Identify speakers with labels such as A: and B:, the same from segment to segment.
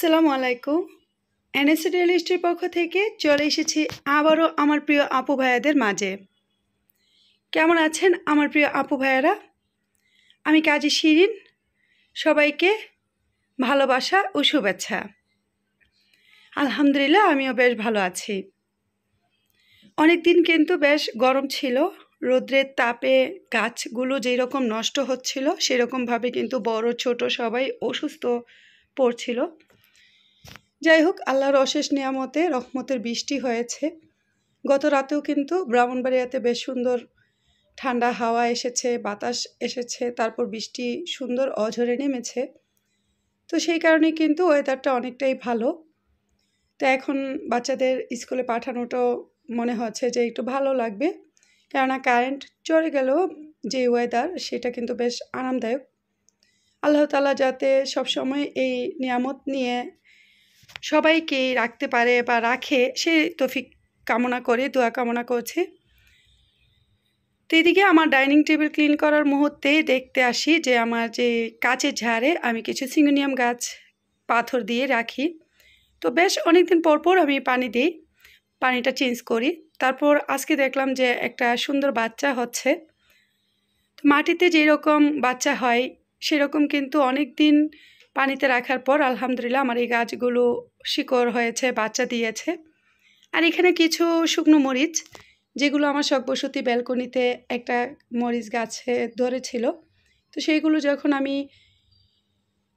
A: আসসালামু আলাইকুম। এনএসসি রিয়েলিস্টের পক্ষ থেকে চলে এসেছি আবারও আমার প্রিয় আপু ভাইয়াদের মাঝে। কেমন আছেন আমার প্রিয় আপু ভাইয়ারা? আমি কাজী শিরিন, সবাইকে ভালোবাসা ও শুভেচ্ছা। আলহামদুলিল্লাহ আমিও বেশ ভালো আছি। অনেক দিন কিন্তু বেশ গরম ছিল, রৌদ্রের তাপে গাছগুলো যেরকম নষ্ট হচ্ছিল সেরকমভাবে কিন্তু বড় ছোট সবাই অসুস্থ পড়ছিল। যাই হোক, আল্লাহর অশেষ নিয়ামতে রহমতের বৃষ্টি হয়েছে। গত রাতেও কিন্তু ব্রাহ্মণবাড়িয়াতে বেশ সুন্দর ঠান্ডা হাওয়া এসেছে, বাতাস এসেছে, তারপর বৃষ্টি সুন্দর অঝরে নেমেছে। তো সেই কারণে কিন্তু ওয়েদারটা অনেকটাই ভালো। তো এখন বাচ্চাদের স্কুলে পাঠানোটাও মনে হচ্ছে যে একটু ভালো লাগবে, কেননা কারেন্ট চলে গেলেও যে ওয়েদার সেটা কিন্তু বেশ আরামদায়ক। আল্লাহ তাআলা যাতে সবসময় এই নিয়ামত নিয়ে সবাইকে রাখতে পারে বা রাখে, সেই তৌফিক কামনা করে দোয়া কামনা করছি। তো এদিকে আমার ডাইনিং টেবিল ক্লিন করার মুহূর্তে দেখতে আসি যে আমার যে কাচের ঝাড়ে আমি কিছু সিঙ্গোনিয়াম গাছ পাথর দিয়ে রাখি। তো বেশ অনেকদিন পর পর আমি পানি দিই, পানিটা চেঞ্জ করি। তারপর আজকে দেখলাম যে একটা সুন্দর বাচ্চা হচ্ছে। তো মাটিতে যেরকম বাচ্চা হয় সেরকম কিন্তু অনেক দিন পানিতে রাখার পর আলহামদুলিল্লাহ আমার এই গাছগুলো শিকড় হয়েছে, বাচ্চা দিয়েছে। আর এখানে কিছু শুকনো মরিচ, যেগুলো আমার শখবসতি ব্যালকনিতে একটা মরিচ গাছে ধরেছিল। তো সেইগুলো যখন আমি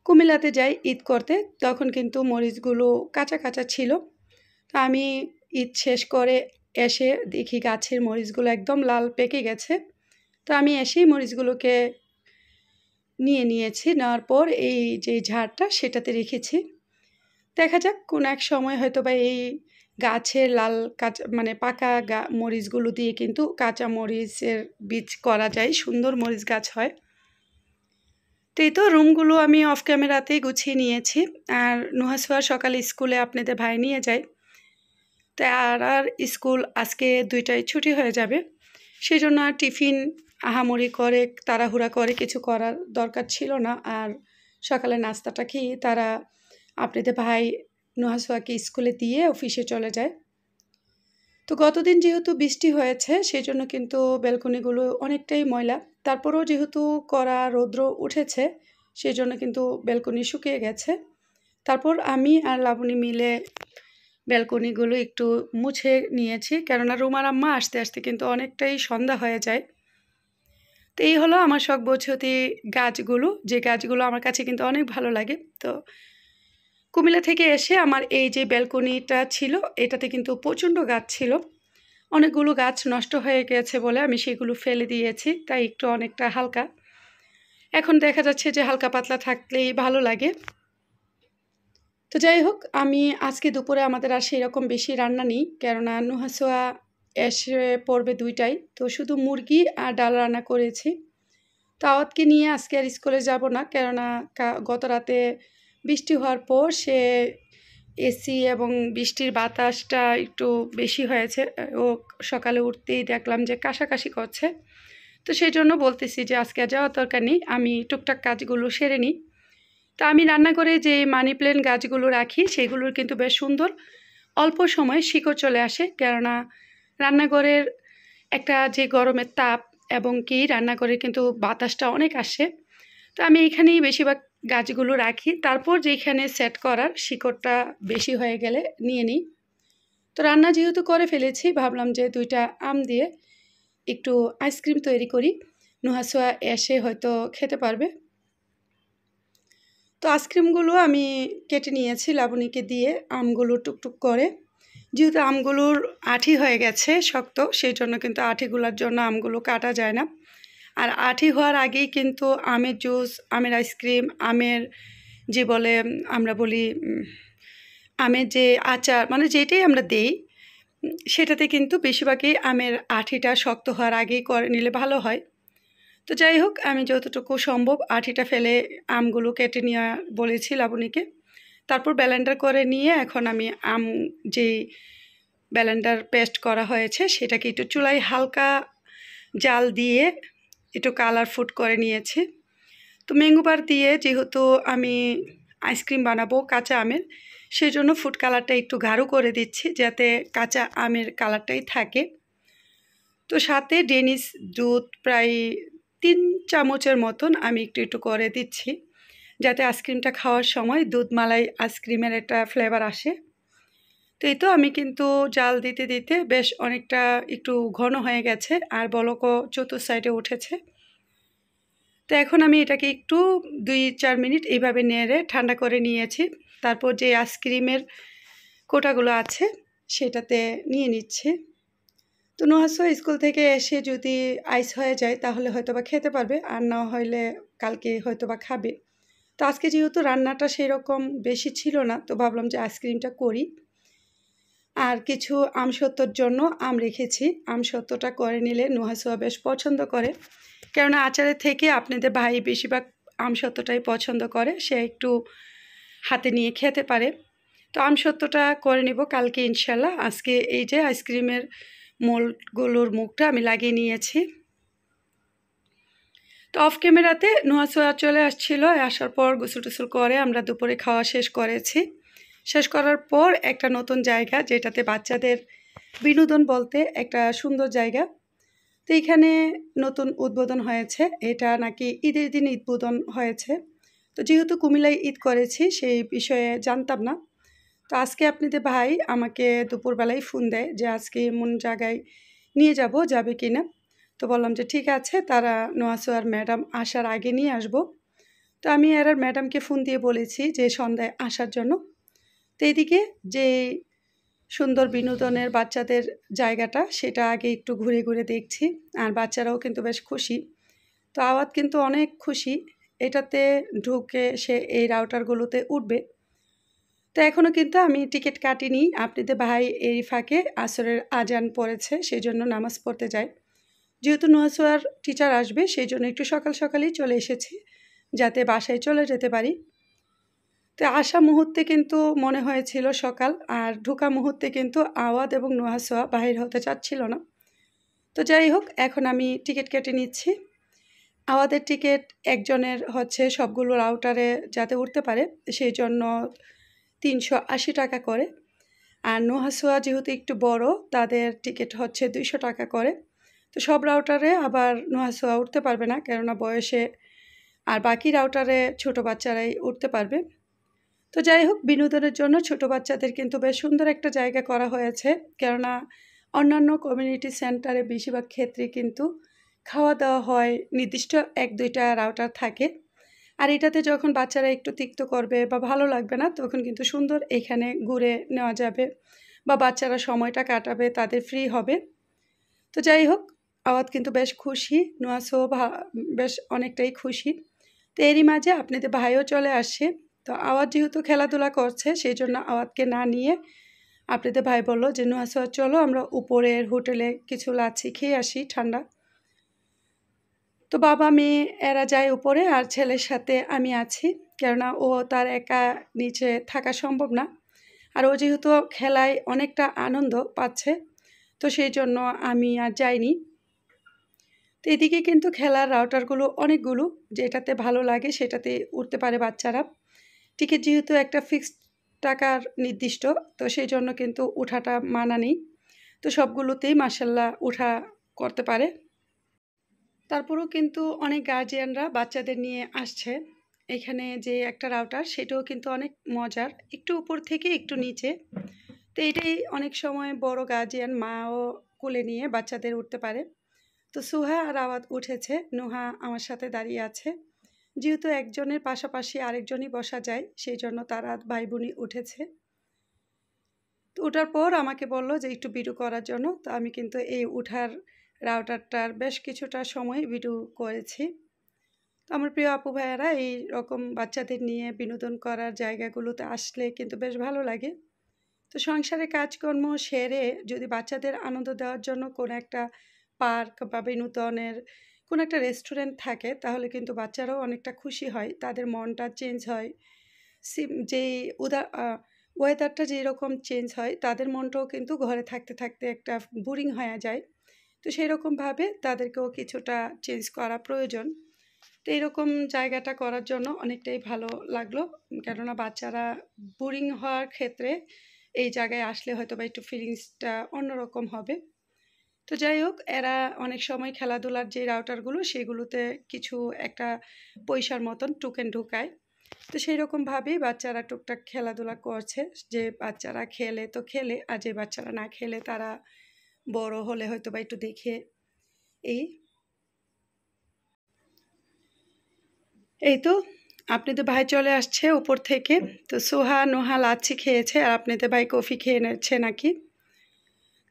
A: কুমিল্লাতে যাই ঈদ করতে, তখন কিন্তু মরিচগুলো কাঁচা কাঁচা ছিল। তো আমি ঈদ শেষ করে এসে দেখি গাছের মরিচগুলো একদম লাল পেকে গেছে। তো আমি এসেই মরিচগুলোকে নিয়েছি, নেওয়ার পর এই যে ঝাড়টা সেটাতে রেখেছি। দেখা যাক কোনো এক সময় হয়তো বা এই গাছের লাল কাঁচা মানে পাকা মরিচগুলো দিয়ে কিন্তু কাঁচা মরিচের বীজ করা যায়, সুন্দর মরিচ গাছ হয়। তো এই তো রুমগুলো আমি অফ ক্যামেরাতেই গুছিয়ে নিয়েছি। আর নুহাসোয়া সকালে স্কুলে আপনাদের ভাই নিয়ে যায়। তো আর স্কুল আজকে 2টায় ছুটি হয়ে যাবে, সেই জন্য আর টিফিন আহামরি করে তাড়াহুড়া করে কিছু করার দরকার ছিল না। আর সকালে নাস্তাটা খেয়ে তারা আপনাদের ভাই নুহাসোয়াকে স্কুলে দিয়ে অফিসে চলে যায়। তো গতদিন যেহেতু বৃষ্টি হয়েছে সেই জন্য কিন্তু ব্যালকনিগুলো অনেকটাই ময়লা। তারপরেও যেহেতু কড়া রৌদ্র উঠেছে সেই জন্য কিন্তু ব্যালকনি শুকিয়ে গেছে। তারপর আমি আর লাবণী মিলে ব্যালকনিগুলো একটু মুছে নিয়েছি, কেননা রুমার আম্মা আসতে আসতে কিন্তু অনেকটাই সন্ধ্যা হয়ে যায়। তো এই হলো আমার শখবসতি গাছগুলো, যে গাছগুলো আমার কাছে কিন্তু অনেক ভালো লাগে। তো কুমিল্লা থেকে এসে আমার এই যে ব্যালকনিটা ছিল এটাতে কিন্তু প্রচণ্ড গাছ ছিল। অনেকগুলো গাছ নষ্ট হয়ে গেছে বলে আমি সেগুলো ফেলে দিয়েছি, তাই একটু অনেকটা হালকা। এখন দেখা যাচ্ছে যে হালকা পাতলা থাকলেই ভালো লাগে। তো যাই হোক, আমি আজকে দুপুরে আমাদের আর সেরকম বেশি রান্না নেই, কেননা নুহাসোয়া এসে পড়বে 2টায়। তো শুধু মুরগি আর ডাল রান্না করেছি। তো আওয়াতকে নিয়ে আজকে আর স্কুলে যাব না, কেননা গত রাতে বৃষ্টি হওয়ার পর সে এসি এবং বৃষ্টির বাতাসটা একটু বেশি হয়েছে। ও সকালে উঠতেই দেখলাম যে কাশাকাশি করছে। তো সেই জন্য বলতেছি যে আজকে আর যাওয়ার দরকার নেই, আমি টুকটাক কাজগুলো সেরে নিই। তা আমি রান্না করে যে মানি প্ল্যান্ট গাছগুলো রাখি সেগুলোর কিন্তু বেশ সুন্দর অল্প সময় শিকড় চলে আসে, কেননা রান্নাঘরের একটা যে গরমের তাপ এবং কি রান্নাঘরে কিন্তু বাতাসটা অনেক আসে। তো আমি এখানেই বেশিরভাগ গাছগুলো রাখি, তারপর যেখানে সেট করার শিকড়টা বেশি হয়ে গেলে নিয়ে নিই। তো রান্না যেহেতু করে ফেলেছি, ভাবলাম যে 2টা আম দিয়ে একটু আইসক্রিম তৈরি করি, নুহাসোয়া এসে হয়তো খেতে পারবে। তো আইসক্রিমগুলো আমি কেটে নিয়েছি লাবণীকে দিয়ে, আমগুলো টুকটুক করে। যেহেতু আমগুলোর আঠি হয়ে গেছে শক্ত, সেই জন্য কিন্তু আঠিগুলোর জন্য আমগুলো কাটা যায় না। আর আঠি হওয়ার আগেই কিন্তু আমের জুস, আমের আইসক্রিম, আমের যে বলে আমরা বলি আমের যে আচার, মানে যেটাই আমরা দেই সেটাতে কিন্তু বেশিরভাগই আমের আঠিটা শক্ত হওয়ার আগেই করে নিলে ভালো হয়। তো যাই হোক, আমি যতটুকু সম্ভব আঠিটা ফেলে আমগুলো কেটে নেওয়া বলেছি লাবণীকে। তারপর ব্লেন্ডার করে নিয়ে এখন আমি আম যেই ব্লেন্ডার পেস্ট করা হয়েছে সেটাকে একটু চুলায় হালকা জাল দিয়ে একটু কালার ফুড করে নিয়েছি। তো ম্যাঙ্গো বার দিয়ে যেহেতু আমি আইসক্রিম বানাবো কাঁচা আমের, সেই জন্য ফুড কালারটা একটু গাঢ় করে দিচ্ছি যাতে কাঁচা আমের কালারটাই থাকে। তো সাথে ডেনিশ দুধ প্রায় 3 চামচের মতন আমি একটু একটু করে দিচ্ছি যাতে আইসক্রিমটা খাওয়ার সময় দুধ মালাই আইসক্রিমের একটা ফ্লেভার আসে। তো এই তো আমি কিন্তু জাল দিতে দিতে বেশ অনেকটা একটু ঘন হয়ে গেছে আর বলকও চতুর্থ সাইডে উঠেছে। তো এখন আমি এটাকে একটু 2-4 মিনিট এইভাবে নেড়ে ঠান্ডা করে নিয়েছি। তারপর যে আইসক্রিমের কোটাগুলো আছে সেটাতে নিয়ে নিচ্ছি। তো নুহাসও স্কুল থেকে এসে যদি আইস হয়ে যায় তাহলে হয়তোবা খেতে পারবে, আর না হইলে কালকে হয়তোবা খাবে। তো আজকে যেহেতু রান্নাটা সেরকম বেশি ছিল না, তো ভাবলাম যে আইসক্রিমটা করি। আর কিছু আমসত্ত্বর জন্য আম রেখেছি, আমসত্ত্বটা করে নিলে নুহাসুয়া বেশ পছন্দ করে, কেননা আচারের থেকে আপনাদের ভাই বেশিরভাগ আমসত্ত্বটাই পছন্দ করে, সে একটু হাতে নিয়ে খেতে পারে। তো আমসত্ত্বটা করে নিব কালকে ইনশাল্লাহ। আজকে এই যে আইসক্রিমের মোল্ডগুলোর মুখটা আমি লাগিয়ে নিয়েছি। তো অফ ক্যামেরাতে নুহাসুয়া চলে আসছিল, আসার পর গোসল টোসল করে আমরা দুপুরে খাওয়া শেষ করেছি। শেষ করার পর একটা নতুন জায়গা যেটাতে বাচ্চাদের বিনোদন বলতে একটা সুন্দর জায়গা, তো এইখানে নতুন উদ্বোধন হয়েছে। এটা নাকি ঈদের দিন উদ্বোধন হয়েছে। তো যেহেতু কুমিল্লায় ঈদ করেছি সেই বিষয়ে জানতাম না। তো আজকে আপনাদের ভাই আমাকে দুপুরবেলায় ফোন দেয় যে আজকে এমন জায়গায় নিয়ে যাবে কি না। তো বললাম যে ঠিক আছে, তারা নোয়াসোয়ার ম্যাডাম আসার আগে নিয়ে আসবো। তো আমি আর ম্যাডামকে ফোন দিয়ে বলেছি যে সন্ধ্যায় আসার জন্য। তো এইদিকে যে সুন্দর বিনোদনের বাচ্চাদের জায়গাটা সেটা আগে একটু ঘুরে ঘুরে দেখছি, আর বাচ্চারাও কিন্তু বেশ খুশি। তো আওয়াজ কিন্তু অনেক খুশি, এটাতে ঢুকে সে এই রাউটারগুলোতে উঠবে। তো এখনও কিন্তু আমি টিকিট কাটিনি, আপনাদের ভাই এই ফাঁকে আসরের আজান পড়েছে সেই জন্য নামাজ পড়তে যায়। যেহেতু নোয়াসোয়ার টিচার আসবে সেই জন্য একটু সকাল সকালেই চলে এসেছি যাতে বাসায় চলে যেতে পারি। তো আসা মুহূর্তে কিন্তু মনে হয়েছিল সকাল, আর ঢোকা মুহূর্তে কিন্তু আওয়াদ এবং নোয়াসোয়া বাহির হতে চাচ্ছিল না। তো যাই হোক, এখন আমি টিকিট কেটে নিচ্ছি। আওয়াদের টিকিট একজনের হচ্ছে সবগুলো রাউটারে যাতে উঠতে পারে সেই জন্য 380 টাকা করে, আর নোহাসোয়া যেহেতু একটু বড় তাদের টিকিট হচ্ছে 200 টাকা করে। তো সব রাউটারে আবার নোহাসোয়া উঠতে পারবে না কেননা বয়সে, আর বাকি রাউটারে ছোট বাচ্চারাই উঠতে পারবে। তো যাই হোক, বিনোদনের জন্য ছোট বাচ্চাদের কিন্তু বেশ সুন্দর একটা জায়গা করা হয়েছে, কেননা অন্যান্য কমিউনিটি সেন্টারে বেশিরভাগ ক্ষেত্রে কিন্তু খাওয়া দাওয়া হয়, নির্দিষ্ট 1-2টা রাউটার থাকে। আর এটাতে যখন বাচ্চারা একটু তিক্ত করবে বা ভালো লাগবে না তখন কিন্তু সুন্দর এখানে ঘুরে নেওয়া যাবে বা বাচ্চারা সময়টা কাটাবে, তাদের ফ্রি হবে। তো যাই হোক, আওয়াজ কিন্তু বেশ খুশি, নোয়াসও বেশ অনেকটাই খুশি। তো এরই মাঝে আপনাদের ভাইও চলে আসছে। তো আওয়াজ যেহেতু খেলাধুলা করছে সেই জন্য আওয়াজকে না নিয়ে আপনাদের ভাই বললো যে নোয়াসো চলো আমরা উপরের হোটেলে কিছু লাচ্ছি খেয়ে আসি ঠান্ডা। তো বাবা মেয়ে এরা যায় উপরে, আর ছেলের সাথে আমি আছি, কেননা ও তার একা নিচে থাকা সম্ভব না। আর ও যেহেতু খেলায় অনেকটা আনন্দ পাচ্ছে তো সেই জন্য আমি আর যাইনি। তো এদিকে কিন্তু খেলার রাউটারগুলো অনেকগুলো, যেটাতে ভালো লাগে সেটাতে উঠতে পারে বাচ্চারা। টিকিট যেহেতু একটা ফিক্সড টাকার নির্দিষ্ট, তো সেই জন্য কিন্তু উঠাটা মানা নেই। তো সবগুলোতেই মাশাল্লাহ উঠা করতে পারে। তারপরেও কিন্তু অনেক গার্জিয়ানরা বাচ্চাদের নিয়ে আসছে। এখানে যে একটা রাউটার সেটাও কিন্তু অনেক মজার, একটু উপর থেকে একটু নিচে। তো এটাই অনেক সময় বড় গার্জিয়ান মাও কোলে নিয়ে বাচ্চাদের উঠতে পারে। তো সুহা আর আওয়াজ উঠেছে, নুহা আমার সাথে দাঁড়িয়ে আছে। যেহেতু একজনের পাশাপাশি আরেকজনই বসা যায় সেই জন্য তারা ভাই বোনই উঠেছে। তো ওঠার পর আমাকে বলল যে একটু ভিডিও করার জন্য। তো আমি কিন্তু এই উঠার রাউটারটার বেশ কিছুটা সময় ভিডিও করেছি। তো আমার প্রিয় আপু ভাইয়ারা এই রকম বাচ্চাদের নিয়ে বিনোদন করার জায়গাগুলোতে আসলে কিন্তু বেশ ভালো লাগে। তো সংসারে কাজকর্ম সেরে যদি বাচ্চাদের আনন্দ দেওয়ার জন্য কোনো একটা পার্ক বা বিনোদনের কোনো একটা রেস্টুরেন্ট থাকে তাহলে কিন্তু বাচ্চারাও অনেকটা খুশি হয়, তাদের মনটা চেঞ্জ হয়। যেই ওয়েদারটা যেরকম চেঞ্জ হয় তাদের মনটাও কিন্তু ঘরে থাকতে থাকতে একটা বোরিং হয়ে যায়। তো সেই রকমভাবে তাদেরকেও কিছুটা চেঞ্জ করা প্রয়োজন। তো এরকম জায়গাটা করার জন্য অনেকটাই ভালো লাগলো, কেননা বাচ্চারা বোরিং হওয়ার ক্ষেত্রে এই জায়গায় আসলে হয়তো বা একটু ফিলিংসটা অন্যরকম হবে। তো যাই হোক, এরা অনেক সময় খেলাধুলার যে রাউটারগুলো সেগুলোতে কিছু একটা পয়সার মতন টোকেন ঢুকায়। তো সেই রকমভাবেই বাচ্চারা টুকটাক খেলাধুলা করছে, যে বাচ্চারা খেলে তো খেলে, আর যে বাচ্চারা না খেলে তারা বড় হলে হয়তো বা একটু দেখে। এই তো আপনাদের ভাই চলে আসছে উপর থেকে। তো সোহা নোহা লাচ্ছি খেয়েছে, আর আপনাদের ভাই কফি খেয়ে নিচ্ছে নাকি।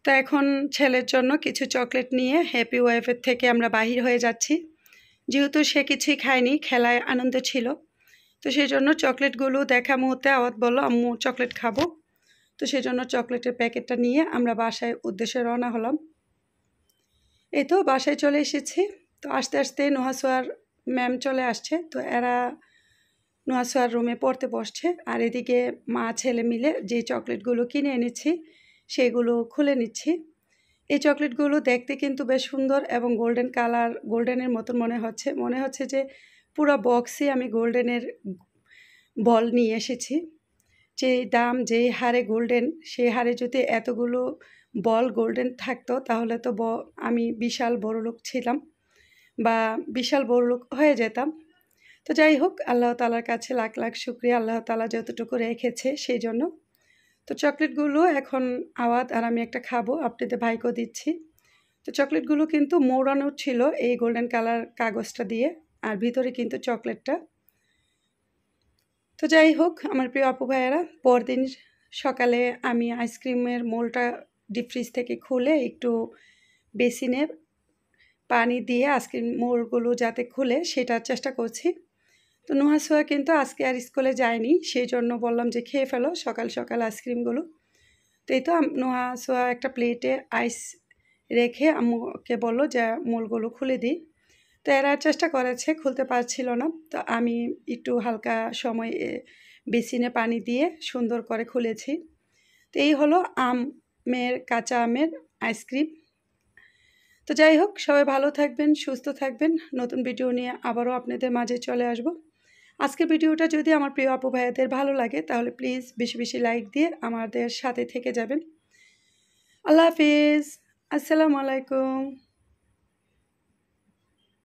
A: তো এখন ছেলের জন্য কিছু চকলেট নিয়ে হ্যাপি ওয়াইফের থেকে আমরা বাহির হয়ে যাচ্ছি, যেহেতু সে কিছুই খায়নি, খেলায় আনন্দ ছিল। তো সেই জন্য চকলেটগুলো দেখা মুহূর্তে আওয়াজ বলল, আম্মু চকলেট খাবো। তো সেই জন্য চকলেটের প্যাকেটটা নিয়ে আমরা বাসায় উদ্দেশ্যে রওনা হলাম। এই তো বাসায় চলে এসেছি। তো আস্তে আস্তে নোহাসোয়ার ম্যাম চলে আসছে। তো এরা নোহাসোয়ার রুমে পড়তে বসছে, আর এদিকে মা ছেলে মিলে যে চকলেটগুলো কিনে এনেছি সেগুলো খুলে নিচ্ছি। এই চকলেটগুলো দেখতে কিন্তু বেশ সুন্দর এবং গোল্ডেন কালার, গোল্ডেনের মতন মনে হচ্ছে যে পুরো বক্সই আমি গোল্ডেনের বল নিয়ে এসেছি। যেই দাম, যেই হারে গোল্ডেন, সেই হারে যদি এতগুলো বল গোল্ডেন থাকতো তাহলে তো আমি বিশাল বড়লোক ছিলাম, বা বিশাল বড়লোক হয়ে যেতাম। তো যাই হোক, আল্লাহ তাআলার কাছে লাখ লাখ শুকরিয়া, আল্লাহ তাআলা যতটুকু রেখেছে সেই জন্য। তো চকলেটগুলো এখন আওয়াজ আর আমি একটা খাবো, আপনাদের ভাইকেও দিচ্ছি। তো চকলেটগুলো কিন্তু মোড়ানো ছিল এই গোল্ডেন কালার কাগজটা দিয়ে, আর ভিতরে কিন্তু চকলেটটা। তো যাই হোক আমার প্রিয় আপু ভাইয়েরা, পরদিন সকালে আমি আইসক্রিমের মোলটা ডিপ ফ্রিজ থেকে খুলে একটু বেসিনে পানি দিয়ে আইসক্রিম মোলগুলো যাতে খুলে সেটার চেষ্টা করছি। তো নোহাসোয়া কিন্তু আজকে আর স্কুলে যায়নি, সেই জন্য বললাম যে খেয়ে ফেলো সকাল সকাল আইসক্রিমগুলো। তো এই তো নোহাসোয়া একটা প্লেটে আইস রেখে আম্মুকে বললো যে মোলগুলো খুলে দিই। তো এরা চেষ্টা করেছে, খুলতে পারছিল না। তো আমি একটু হালকা সময় বেসিনে পানি দিয়ে সুন্দর করে খুলেছি। তো এই হলো কাঁচা আমের আইসক্রিম। তো যাই হোক, সবাই ভালো থাকবেন, সুস্থ থাকবেন। নতুন ভিডিও নিয়ে আবারও আপনাদের মাঝে চলে আসব। আজকের ভিডিওটা যদি আমার প্রিয় আপু ভাইয়াদের ভালো লাগে তাহলে প্লিজ বেশি বেশি লাইক দিয়ে আমাদের সাথে থেকে যাবেন। আল্লাহ হাফিজ, আসসালামু আলাইকুম।